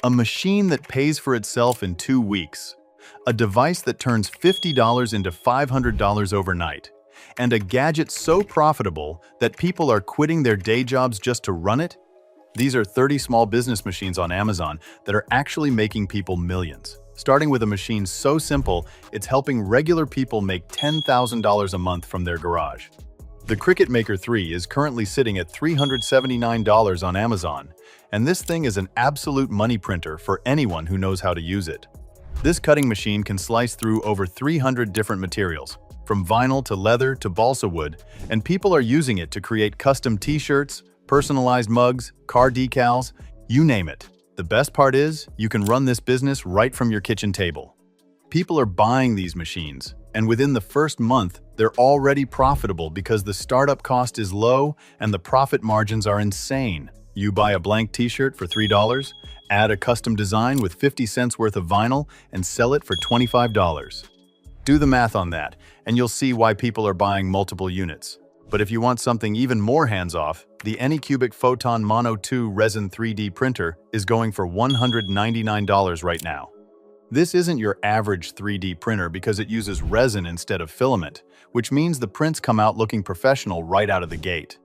A machine that pays for itself in 2 weeks. A device that turns $50 into $500 overnight. And a gadget so profitable that people are quitting their day jobs just to run it? These are 30 small business machines on Amazon that are actually making people millions. Starting with a machine so simple, it's helping regular people make $10,000 a month from their garage. The Cricut Maker 3 is currently sitting at $379 on Amazon, and this thing is an absolute money printer for anyone who knows how to use it. This cutting machine can slice through over 300 different materials, from vinyl to leather to balsa wood, and people are using it to create custom t-shirts, personalized mugs, car decals, you name it. The best part is, you can run this business right from your kitchen table. People are buying these machines, and within the first month, they're already profitable because the startup cost is low and the profit margins are insane. You buy a blank t-shirt for $3, add a custom design with 50 cents worth of vinyl, and sell it for $25. Do the math on that, and you'll see why people are buying multiple units. But if you want something even more hands-off, the Anycubic Photon Mono 2 Resin 3D printer is going for $199 right now. This isn't your average 3D printer because it uses resin instead of filament, which means the prints come out looking professional right out of the gate.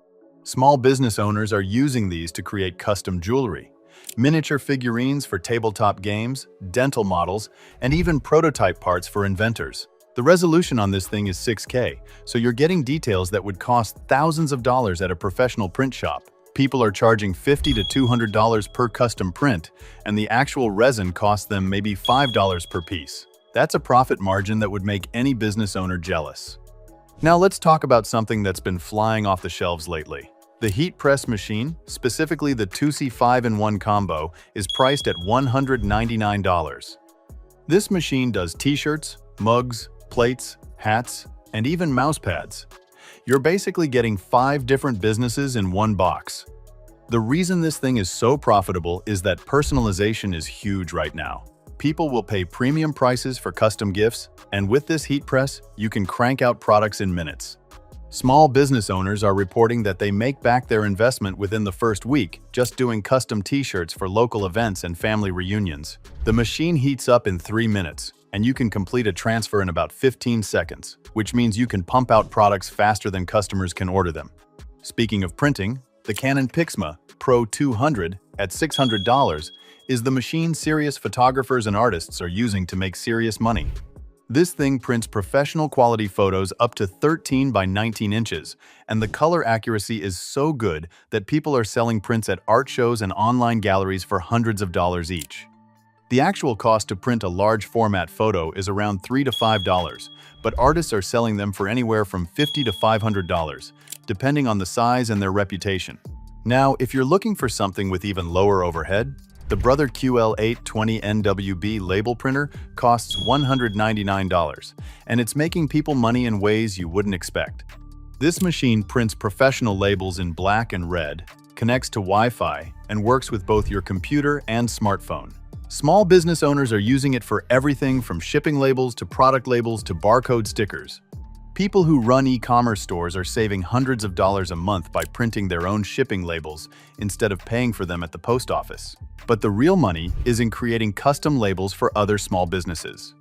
Small business owners are using these to create custom jewelry, miniature figurines for tabletop games, dental models, and even prototype parts for inventors. The resolution on this thing is 6K, so you're getting details that would cost thousands of dollars at a professional print shop. People are charging $50 to $200 per custom print, and the actual resin costs them maybe $5 per piece. That's a profit margin that would make any business owner jealous. Now let's talk about something that's been flying off the shelves lately. The heat press machine, specifically the 2C 5-in-1 combo, is priced at $199. This machine does t-shirts, mugs, plates, hats, and even mouse pads. You're basically getting 5 different businesses in one box. The reason this thing is so profitable is that personalization is huge right now. People will pay premium prices for custom gifts, and with this heat press, you can crank out products in minutes. Small business owners are reporting that they make back their investment within the first week, just doing custom t-shirts for local events and family reunions. The machine heats up in 3 minutes, and you can complete a transfer in about 15 seconds, which means you can pump out products faster than customers can order them. Speaking of printing, the Canon Pixma Pro 200 at $600 is the machine serious photographers and artists are using to make serious money. This thing prints professional quality photos up to 13 by 19 inches, and the color accuracy is so good that people are selling prints at art shows and online galleries for hundreds of dollars each. The actual cost to print a large format photo is around $3 to $5, but artists are selling them for anywhere from $50 to $500, depending on the size and their reputation. Now, if you're looking for something with even lower overhead, the Brother QL820 NWB label printer costs $199, and it's making people money in ways you wouldn't expect. This machine prints professional labels in black and red, connects to Wi-Fi, and works with both your computer and smartphone. Small business owners are using it for everything from shipping labels to product labels to barcode stickers. People who run e-commerce stores are saving hundreds of dollars a month by printing their own shipping labels instead of paying for them at the post office. But the real money is in creating custom labels for other small businesses.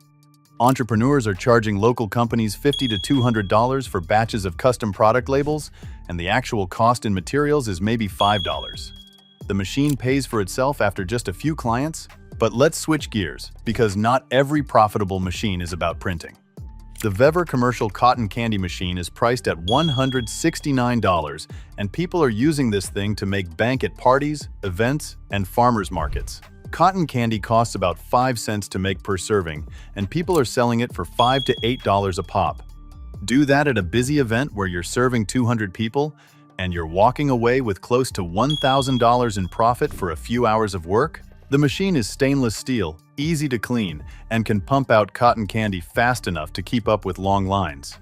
Entrepreneurs are charging local companies $50 to $200 for batches of custom product labels, and the actual cost in materials is maybe $5. The machine pays for itself after just a few clients. But let's switch gears, because not every profitable machine is about printing. The Vever commercial cotton candy machine is priced at $169, and people are using this thing to make bank at parties, events, and farmers markets. Cotton candy costs about 5 cents to make per serving, and people are selling it for $5 to $8 a pop. Do that at a busy event where you're serving 200 people, and you're walking away with close to $1,000 in profit for a few hours of work? The machine is stainless steel, easy to clean, and can pump out cotton candy fast enough to keep up with long lines.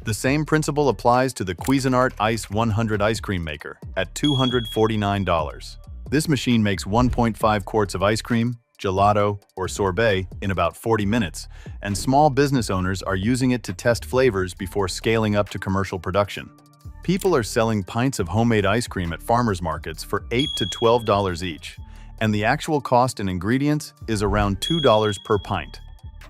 The same principle applies to the Cuisinart Ice 100 ice cream maker at $249. This machine makes 1.5 quarts of ice cream, gelato, or sorbet in about 40 minutes, and small business owners are using it to test flavors before scaling up to commercial production. People are selling pints of homemade ice cream at farmers markets for $8 to $12 each, and the actual cost in ingredients is around $2 per pint.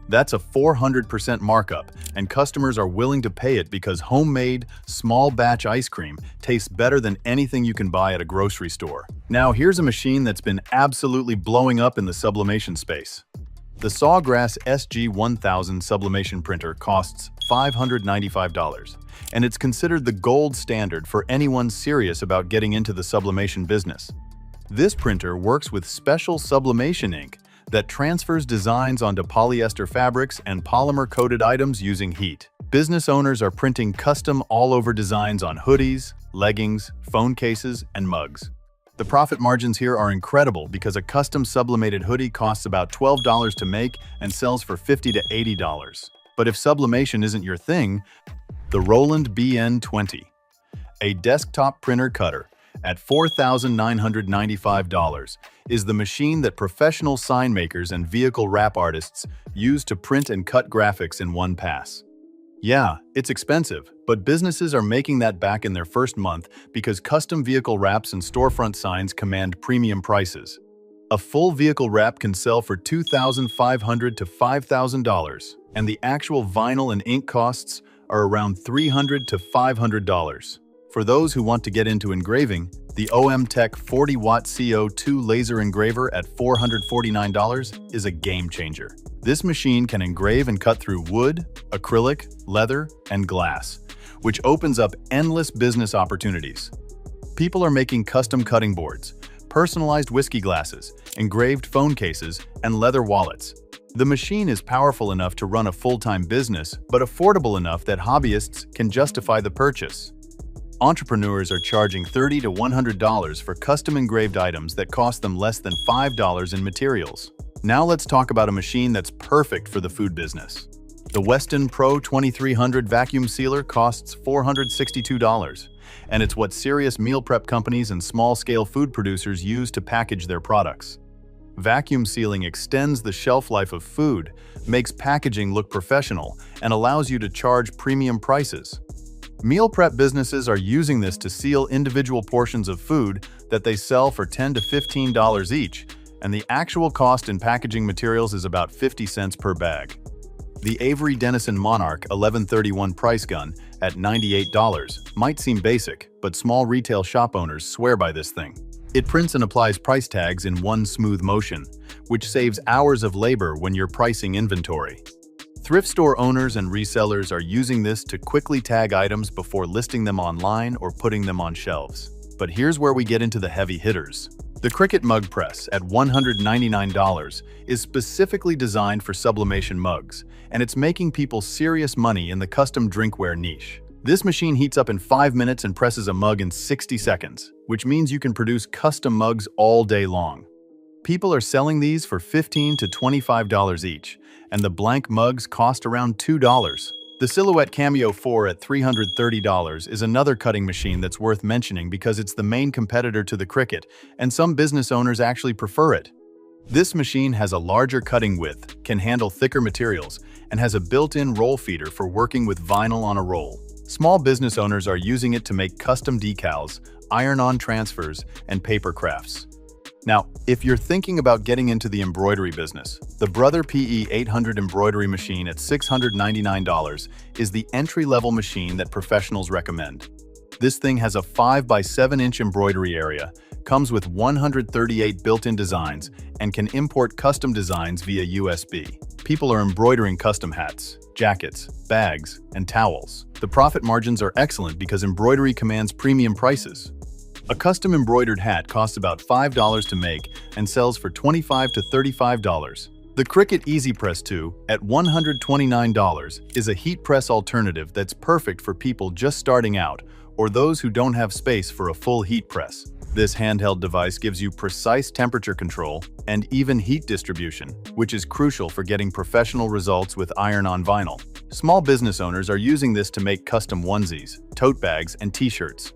That's a 400% markup, and customers are willing to pay it because homemade, small-batch ice cream tastes better than anything you can buy at a grocery store. Now, here's a machine that's been absolutely blowing up in the sublimation space. The Sawgrass SG-1000 sublimation printer costs $595, and it's considered the gold standard for anyone serious about getting into the sublimation business. This printer works with special sublimation ink that transfers designs onto polyester fabrics and polymer-coated items using heat. Business owners are printing custom all-over designs on hoodies, leggings, phone cases, and mugs. The profit margins here are incredible because a custom sublimated hoodie costs about $12 to make and sells for $50 to $80. But if sublimation isn't your thing, the Roland BN20, a desktop printer cutter at $4,995, is the machine that professional sign makers and vehicle wrap artists use to print and cut graphics in one pass. Yeah, it's expensive, but businesses are making that back in their first month because custom vehicle wraps and storefront signs command premium prices. A full vehicle wrap can sell for $2,500 to $5,000, and the actual vinyl and ink costs are around $300 to $500. For those who want to get into engraving, the OM-Tech 40-watt CO2 laser engraver at $449 is a game changer. This machine can engrave and cut through wood, acrylic, leather, and glass, which opens up endless business opportunities. People are making custom cutting boards, personalized whiskey glasses, engraved phone cases, and leather wallets. The machine is powerful enough to run a full-time business, but affordable enough that hobbyists can justify the purchase. Entrepreneurs are charging $30 to $100 for custom engraved items that cost them less than $5 in materials. Now let's talk about a machine that's perfect for the food business. The Weston Pro 2300 vacuum sealer costs $462, and it's what serious meal prep companies and small-scale food producers use to package their products. Vacuum sealing extends the shelf life of food, makes packaging look professional, and allows you to charge premium prices. Meal prep businesses are using this to seal individual portions of food that they sell for $10 to $15 each, and the actual cost in packaging materials is about 50 cents per bag. The Avery Dennison Monarch 1131 price gun at $98 might seem basic, but small retail shop owners swear by this thing. It prints and applies price tags in one smooth motion, which saves hours of labor when you're pricing inventory. Thrift store owners and resellers are using this to quickly tag items before listing them online or putting them on shelves. But here's where we get into the heavy hitters. The Cricut Mug Press at $199 is specifically designed for sublimation mugs, and it's making people serious money in the custom drinkware niche. This machine heats up in 5 minutes and presses a mug in 60 seconds, which means you can produce custom mugs all day long. People are selling these for $15 to $25 each, and the blank mugs cost around $2. The Silhouette Cameo 4 at $330 is another cutting machine that's worth mentioning because it's the main competitor to the Cricut, and some business owners actually prefer it. This machine has a larger cutting width, can handle thicker materials, and has a built-in roll feeder for working with vinyl on a roll. Small business owners are using it to make custom decals, iron-on transfers, and paper crafts. Now, if you're thinking about getting into the embroidery business, the Brother PE 800 embroidery machine at $699 is the entry-level machine that professionals recommend. This thing has a 5 by 7 inch embroidery area, comes with 138 built-in designs, and can import custom designs via USB. People are embroidering custom hats, jackets, bags, and towels. The profit margins are excellent because embroidery commands premium prices. A custom embroidered hat costs about $5 to make and sells for $25 to $35. The Cricut Easy Press 2 at $129 is a heat press alternative that's perfect for people just starting out or those who don't have space for a full heat press. This handheld device gives you precise temperature control and even heat distribution, which is crucial for getting professional results with iron-on vinyl. Small business owners are using this to make custom onesies, tote bags, and t-shirts.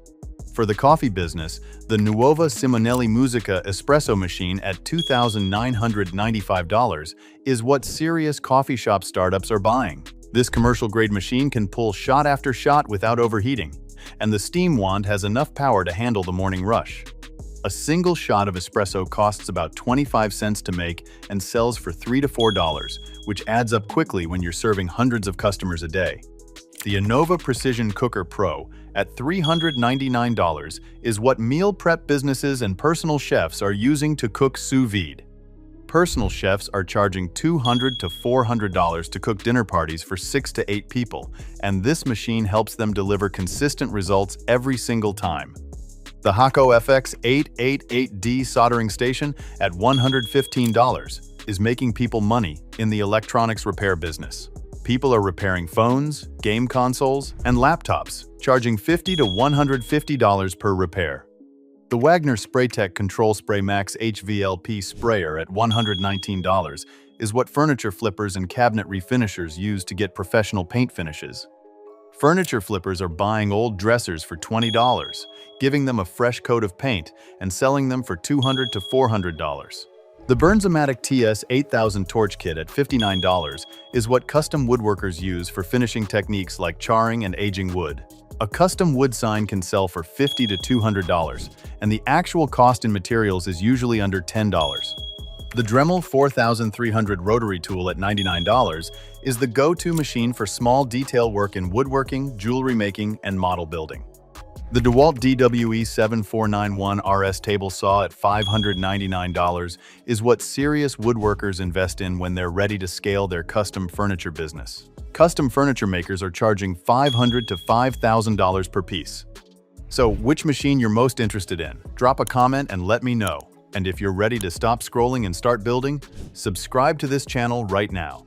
For the coffee business, the Nuova Simonelli Musica espresso machine at $2,995 is what serious coffee shop startups are buying. This commercial-grade machine can pull shot after shot without overheating, and the steam wand has enough power to handle the morning rush. A single shot of espresso costs about 25 cents to make and sells for $3 to $4, which adds up quickly when you're serving hundreds of customers a day. The Innova Precision Cooker Pro at $399 is what meal prep businesses and personal chefs are using to cook sous vide. Personal chefs are charging $200 to $400 to cook dinner parties for 6 to 8 people, and this machine helps them deliver consistent results every single time. The Hako FX888D soldering station at $115 is making people money in the electronics repair business. People are repairing phones, game consoles, and laptops, charging $50 to $150 per repair. The Wagner SprayTech Control Spray Max HVLP sprayer at $119 is what furniture flippers and cabinet refinishers use to get professional paint finishes. Furniture flippers are buying old dressers for $20, giving them a fresh coat of paint and selling them for $200 to $400. The Bernzomatic TS8000 torch kit at $59 is what custom woodworkers use for finishing techniques like charring and aging wood. A custom wood sign can sell for $50 to $200, and the actual cost in materials is usually under $10. The Dremel 4300 rotary tool at $99 is the go-to machine for small detail work in woodworking, jewelry making, and model building. The DeWalt DWE7491 RS table saw at $599 is what serious woodworkers invest in when they're ready to scale their custom furniture business. Custom furniture makers are charging $500 to $5,000 per piece. So, which machine you're most interested in? Drop a comment and let me know. And if you're ready to stop scrolling and start building, subscribe to this channel right now.